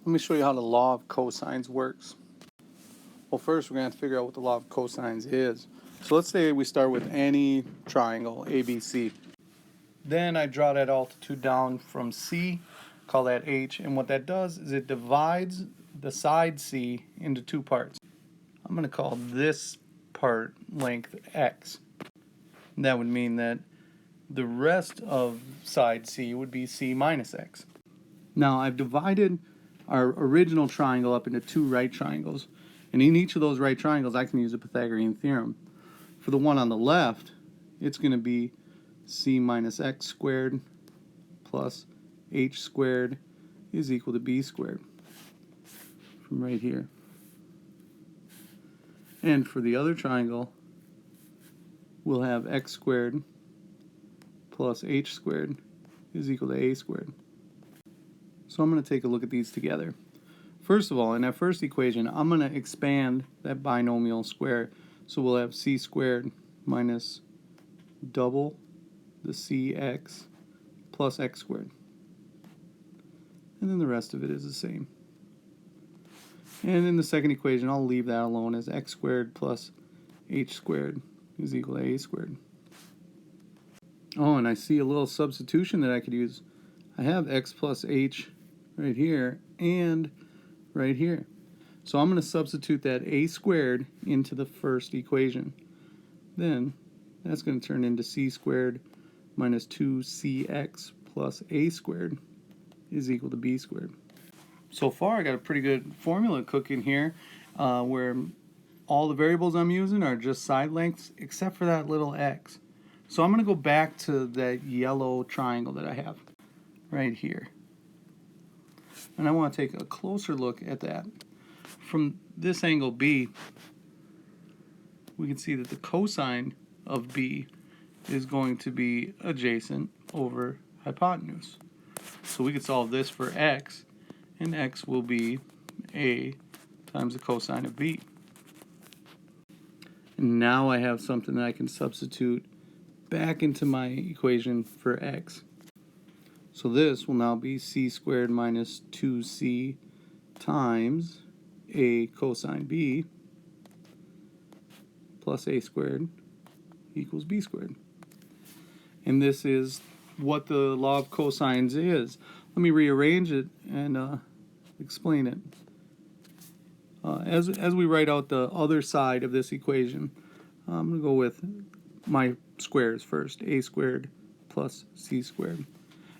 Let me show you how the law of cosines works. Well, first we're going to have to figure out what the law of cosines is. So let's say we start with any triangle, ABC. Then I draw that altitude down from C, call that H, and what that does is it divides the side C into two parts. I'm going to call this part length X. And that would mean that the rest of side C would be C minus X. Now I've divided our original triangle up into two right triangles, and in each of those right triangles I can use a Pythagorean theorem. For the one on the left, it's going to be C minus X squared plus H squared is equal to B squared, from right here. And for the other triangle, we'll have X squared plus H squared is equal to A squared. So I'm going to take a look at these together. First of all, in that first equation, I'm going to expand that binomial square. So we'll have C squared minus double the CX plus X squared. And then the rest of it is the same. And in the second equation, I'll leave that alone as X squared plus H squared is equal to A squared. Oh, and I see a little substitution that I could use. I have X plus H right here and right here. So I'm going to substitute that A squared into the first equation. Then that's going to turn into C squared minus 2CX plus A squared is equal to B squared. So far I got a pretty good formula cooking here where all the variables I'm using are just side lengths except for that little X. So I'm going to go back to that yellow triangle that I have right here. And I want to take a closer look at that. From this angle B, we can see that the cosine of B is going to be adjacent over hypotenuse. So we could solve this for X, and X will be A times the cosine of B. And now I have something that I can substitute back into my equation for X. So this will now be C squared minus 2C times A cosine B plus A squared equals B squared. And this is what the law of cosines is. Let me rearrange it and explain it. As we write out the other side of this equation, I'm going to go with my squares first. A squared plus C squared.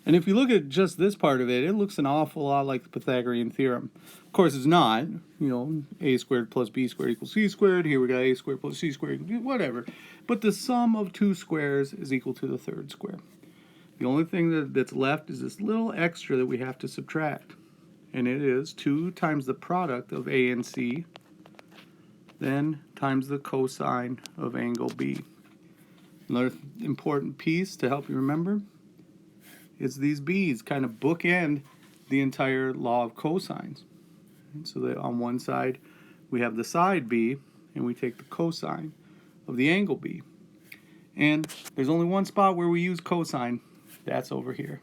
And if you look at just this part of it, it looks an awful lot like the Pythagorean Theorem. Of course, it's not. You know, A squared plus B squared equals C squared. Here we got A squared plus C squared equals whatever. But the sum of two squares is equal to the third square. The only thing that's left is this little extra that we have to subtract. And it is 2 times the product of A and C, then times the cosine of angle B. Another important piece to help you remember is these B's kind of bookend the entire law of cosines. And so that on one side we have the side B, and we take the cosine of the angle B. And there's only one spot where we use cosine. That's over here.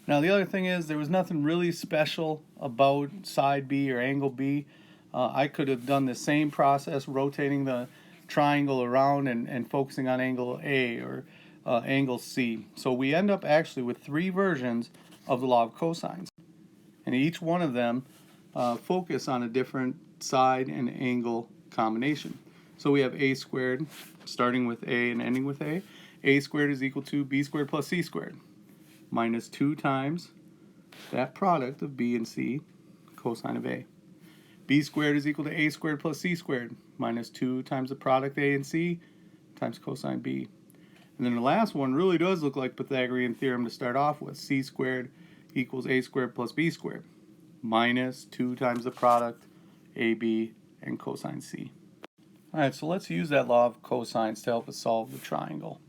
Now the other thing is there was nothing really special about side B or angle B. I could have done the same process, rotating the triangle around and focusing on angle A or angle C. So we end up actually with 3 versions of the law of cosines. And each one of them focus on a different side and angle combination. So we have A squared starting with A and ending with A. A squared is equal to B squared plus C squared minus 2 times that product of B and C, cosine of A. B squared is equal to A squared plus C squared minus 2 times the product A and C times cosine B. And then the last one really does look like Pythagorean theorem to start off with. C squared equals A squared plus B squared minus 2 times the product AB and cosine C. Alright, so let's use that law of cosines to help us solve the triangle.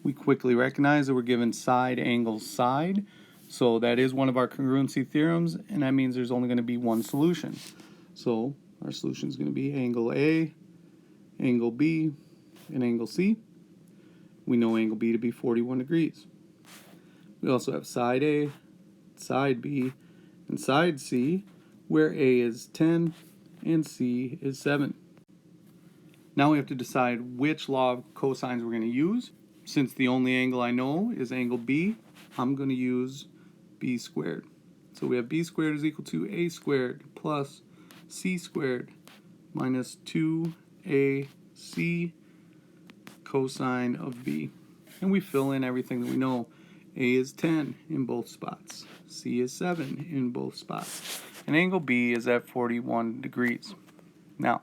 We quickly recognize that we're given side angles side. So that is one of our congruency theorems, and that means there's only going to be one solution. So our solution is going to be angle A, angle B, and angle C. We know angle B to be 41 degrees. We also have side A, side B, and side C, where A is 10 and C is 7. Now we have to decide which law of cosines we're going to use. Since the only angle I know is angle B, I'm going to use B squared. So we have B squared is equal to A squared plus C squared minus 2AC cosine of B. And we fill in everything that we know. A is 10 in both spots. C is 7 in both spots. And angle B is at 41 degrees. Now,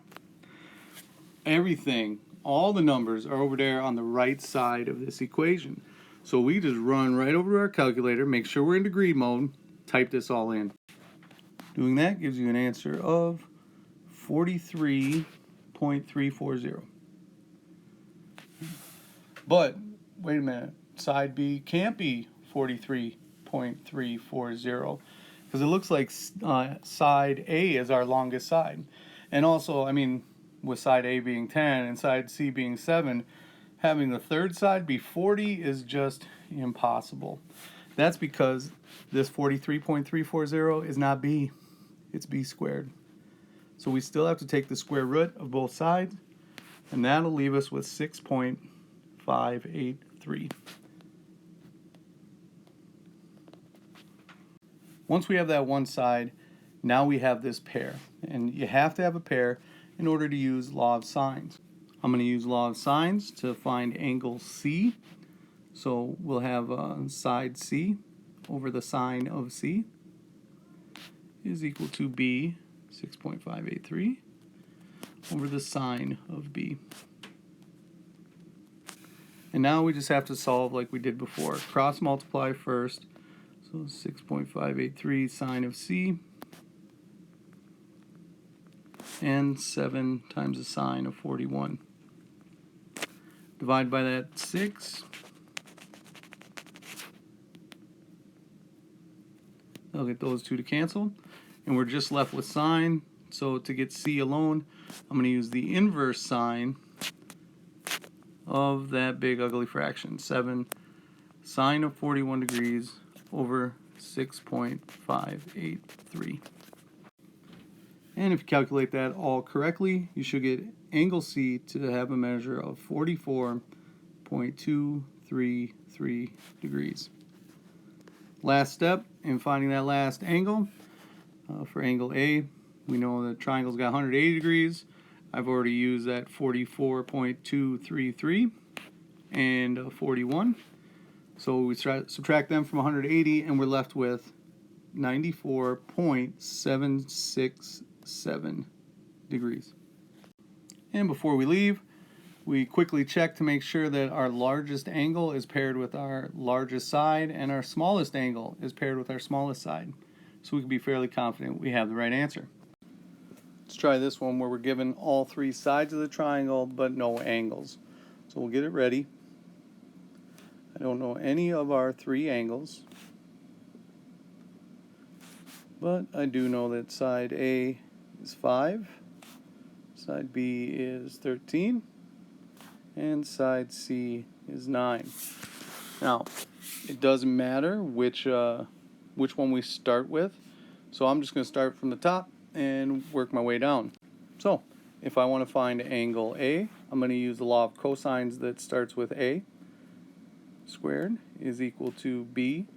everything, all the numbers are over there on the right side of this equation. So we just run right over to our calculator, make sure we're in degree mode, type this all in. Doing that gives you an answer of 43.340. But, wait a minute, side B can't be 43.340 because it looks like side A is our longest side. And also, I mean, with side A being 10 and side C being 7, having the third side be 40 is just impossible. That's because this 43.340 is not B, it's B squared. So we still have to take the square root of both sides, and that'll leave us with 6.583. Once we have that one side, now we have this pair. And you have to have a pair in order to use law of sines. I'm going to use law of sines to find angle C. So we'll have side C over the sine of C is equal to B, 6.583, over the sine of B. And now we just have to solve like we did before. Cross multiply first. So 6.583 sine of C and 7 times the sine of 41. Divide by that 6. I'll get those two to cancel. And we're just left with sine. So to get C alone, I'm going to use the inverse sine of that big ugly fraction. 7 sine of 41 degrees over 6.583. And if you calculate that all correctly, you should get angle C to have a measure of 44.233 degrees. Last step in finding that last angle, for angle A, we know the triangle's got 180 degrees. I've already used that 44.233 and 41. So we subtract them from 180 and we're left with 94.767 degrees. And before we leave, we quickly check to make sure that our largest angle is paired with our largest side and our smallest angle is paired with our smallest side. So we can be fairly confident we have the right answer. Let's try this one where we're given all three sides of the triangle but no angles. So we'll get it ready. I don't know any of our three angles, but I do know that side A is 5, side B is 13, and side C is 9. Now, it doesn't matter which one we start with, so I'm just going to start from the top and work my way down. So, if I want to find angle A, I'm going to use the law of cosines that starts with A squared is equal to B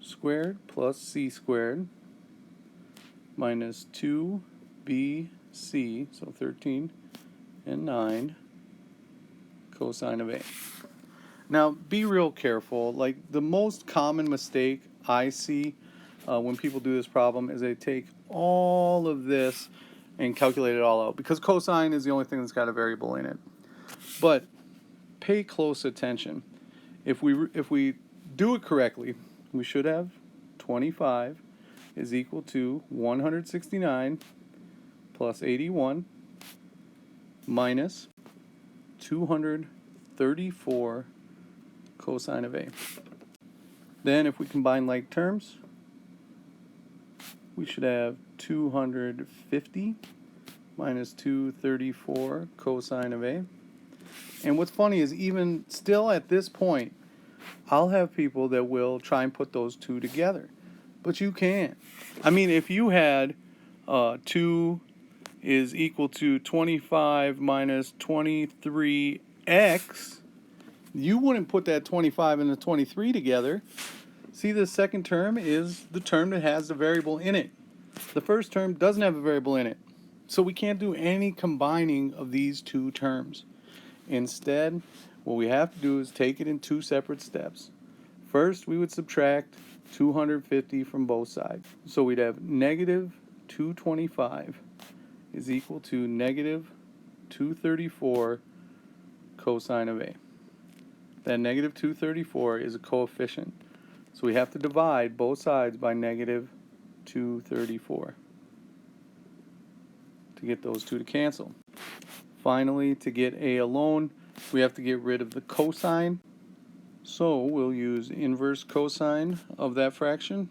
squared plus C squared minus 2BC, so 13 and 9 cosine of A. Now be real careful. Like the most common mistake I see when people do this problem is they take all of this and calculate it all out because cosine is the only thing that's got a variable in it. But pay close attention. If we do it correctly, we should have 25 is equal to 169 plus 81 minus 234 cosine of A. Then if we combine like terms, we should have 250 minus 234 cosine of A. And what's funny is even still at this point, I'll have people that will try and put those two together. But you can't. I mean, if you had 2 is equal to 25 minus 23x, you wouldn't put that 25 and the 23 together. See, the second term is the term that has the variable in it. The first term doesn't have a variable in it. So we can't do any combining of these two terms. Instead, what we have to do is take it in two separate steps. First, we would subtract 250 from both sides. So we'd have negative 225 is equal to negative 234 cosine of A. That negative 234 is a coefficient. So we have to divide both sides by negative 234 to get those two to cancel. Finally, to get A alone, we have to get rid of the cosine. So we'll use inverse cosine of that fraction.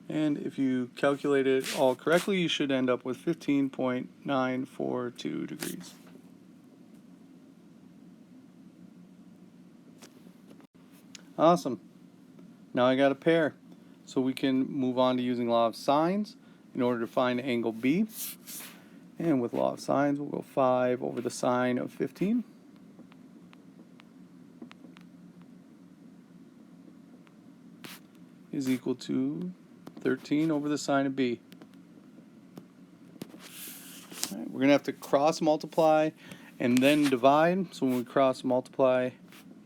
And if you calculate it all correctly, you should end up with 15.942 degrees. Awesome. Now I got a pair. So we can move on to using law of sines in order to find angle B. And with law of sines, we'll go 5 over the sine of 15. Is equal to 13 over the sine of B. All right, we're going to have to cross multiply and then divide. So when we cross multiply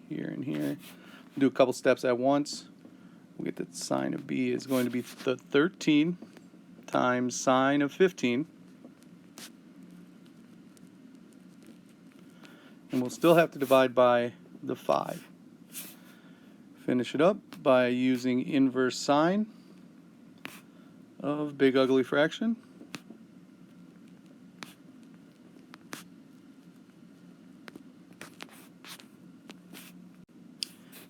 here and here, we'll do a couple steps at once. We get that sine of B is going to be the 13 times sine of 15. And we'll still have to divide by the 5. Finish it up by using inverse sine of big ugly fraction.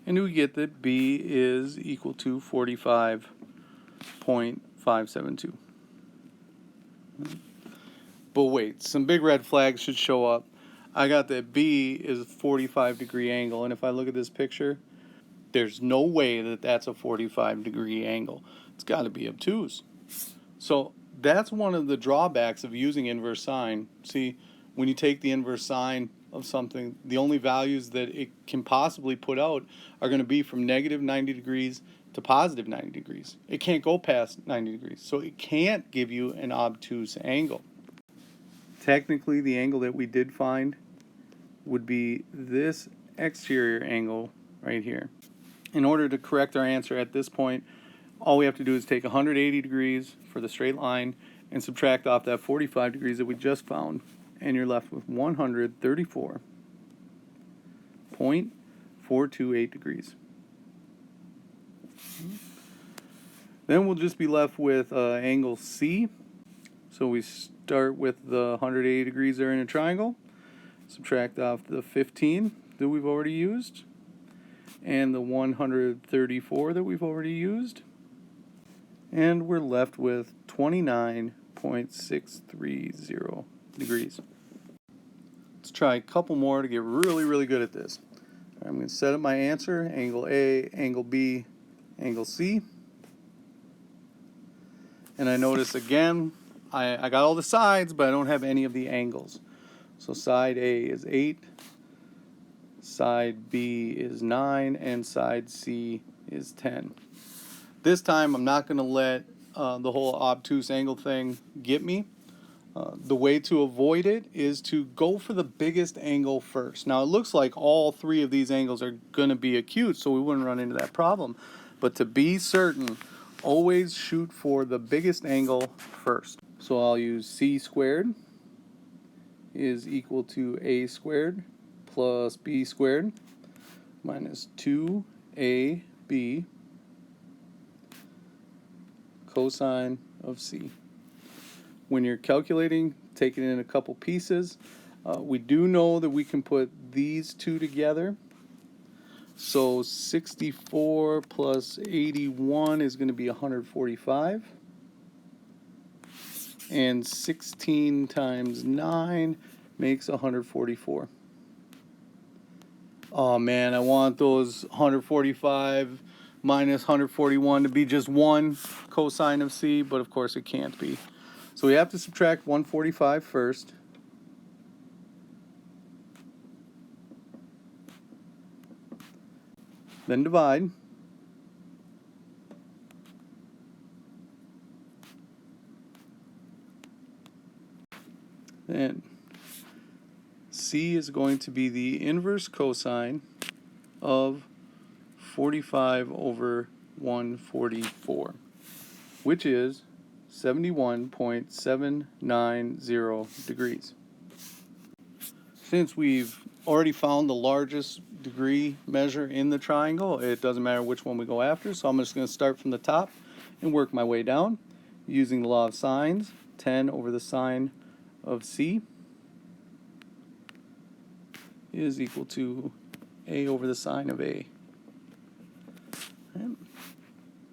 And we get that B is equal to 45.572. But wait, some big red flags should show up. I got that B is a 45-degree angle, and if I look at this picture, there's no way that that's a 45-degree angle. It's got to be obtuse. So that's one of the drawbacks of using inverse sine. See, when you take the inverse sine of something, the only values that it can possibly put out are going to be from negative 90 degrees to positive 90 degrees. It can't go past 90 degrees, so it can't give you an obtuse angle. Technically, the angle that we did find would be this exterior angle right here. In order to correct our answer at this point, all we have to do is take 180 degrees for the straight line and subtract off that 45 degrees that we just found, and you're left with 134.428 degrees. Then we'll just be left with angle C. So we start with the 180 degrees there in a triangle, subtract off the 15 that we've already used, and the 134 that we've already used, and we're left with 29.630 degrees. Let's try a couple more to get really, really good at this. I'm going to set up my answer, angle A, angle B, angle C. And I notice again, I got all the sides, but I don't have any of the angles. So side A is 8, side B is 9, and side C is 10. This time I'm not going to let the whole obtuse angle thing get me. The way to avoid it is to go for the biggest angle first. Now it looks like all three of these angles are going to be acute, so we wouldn't run into that problem. But to be certain, always shoot for the biggest angle first. So I'll use C squared is equal to A squared plus B squared minus 2AB cosine of C. When you're calculating, take it in a couple pieces. We do know that we can put these two together. So 64 plus 81 is going to be 145. And 16 times 9 makes 144. Oh man, I want those 145 minus 141 to be just one cosine of c, but of course it can't be. So we have to subtract 145 first. Then divide. Then c is going to be the inverse cosine of 45 over 144, which is 71.790 degrees. Since we've already found the largest degree measure in the triangle, it doesn't matter which one we go after, so I'm just going to start from the top and work my way down using the law of sines. 10 over the sine of c is equal to a over the sine of a.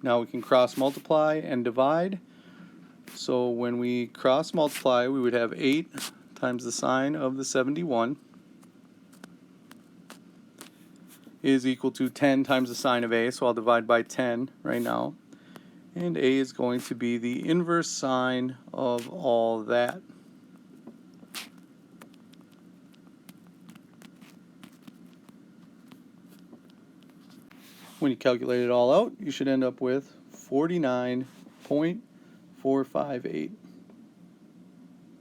Now we can cross multiply and divide. So when we cross multiply, we would have 8 times the sine of the 71 is equal to 10 times the sine of a. So I'll divide by 10 right now. And a is going to be the inverse sine of all that. When you calculate it all out, you should end up with 49.458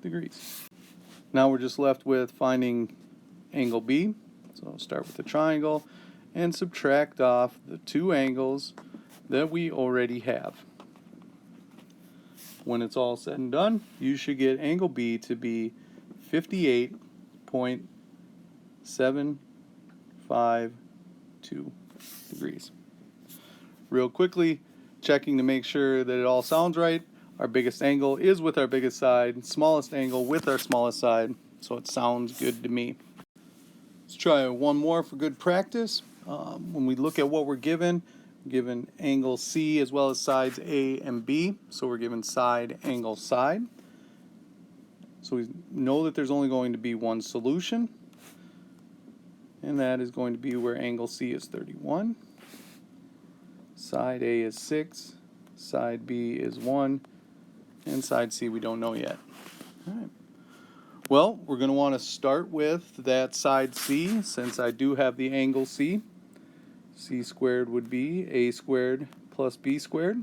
degrees. Now we're just left with finding angle B. So I'll start with the triangle and subtract off the two angles that we already have. When it's all said and done, you should get angle B to be 58.752 degrees. Real quickly, checking to make sure that it all sounds right, our biggest angle is with our biggest side, smallest angle with our smallest side, so it sounds good to me. Let's try one more for good practice. When we look at what we're given angle C as well as sides A and B, so we're given side, angle, side. So we know that there's only going to be one solution, and that is going to be where angle C is 31, side A is 6, side B is 1, and side C we don't know yet. All right. Well, we're going to want to start with that side C, since I do have the angle C. C squared would be A squared plus B squared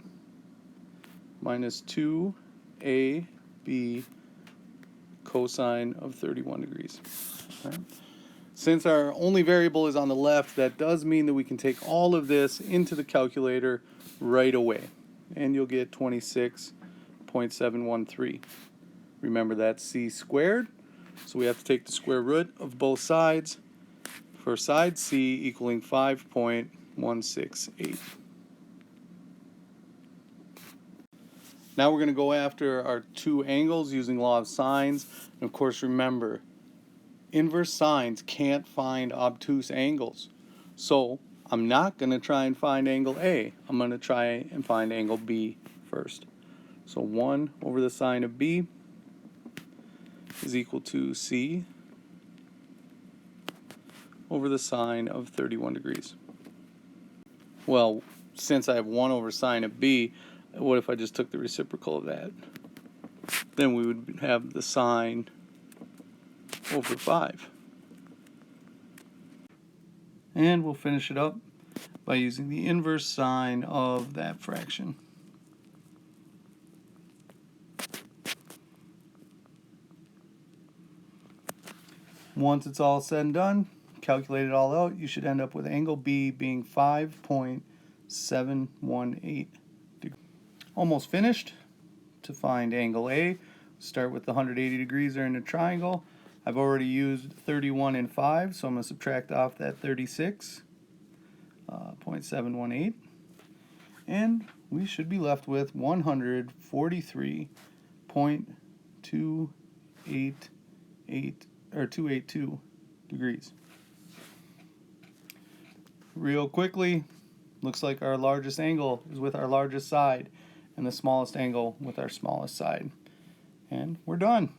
minus 2AB cosine of 31 degrees. All right. Since our only variable is on the left, that does mean that we can take all of this into the calculator right away, and you'll get 26.713. Remember, that's C squared, so we have to take the square root of both sides for side C equaling 5.168. Now we're going to go after our two angles using law of sines. And of course, remember, inverse sines can't find obtuse angles. So I'm not going to try and find angle A. I'm going to try and find angle B first. So 1 over the sine of B is equal to C over the sine of 31 degrees. Well, since I have 1 over sine of B, what if I just took the reciprocal of that? Then we would have the sine over 5. And we'll finish it up by using the inverse sine of that fraction. Once it's all said and done, calculate it all out, you should end up with angle B being 5.718 degrees. Almost finished. To find angle A, start with the 180 degrees there in the triangle. I've already used 31 and 5, so I'm going to subtract off that 36.718, and we should be left with 282 degrees. Real quickly, looks like our largest angle is with our largest side, and the smallest angle with our smallest side. And we're done.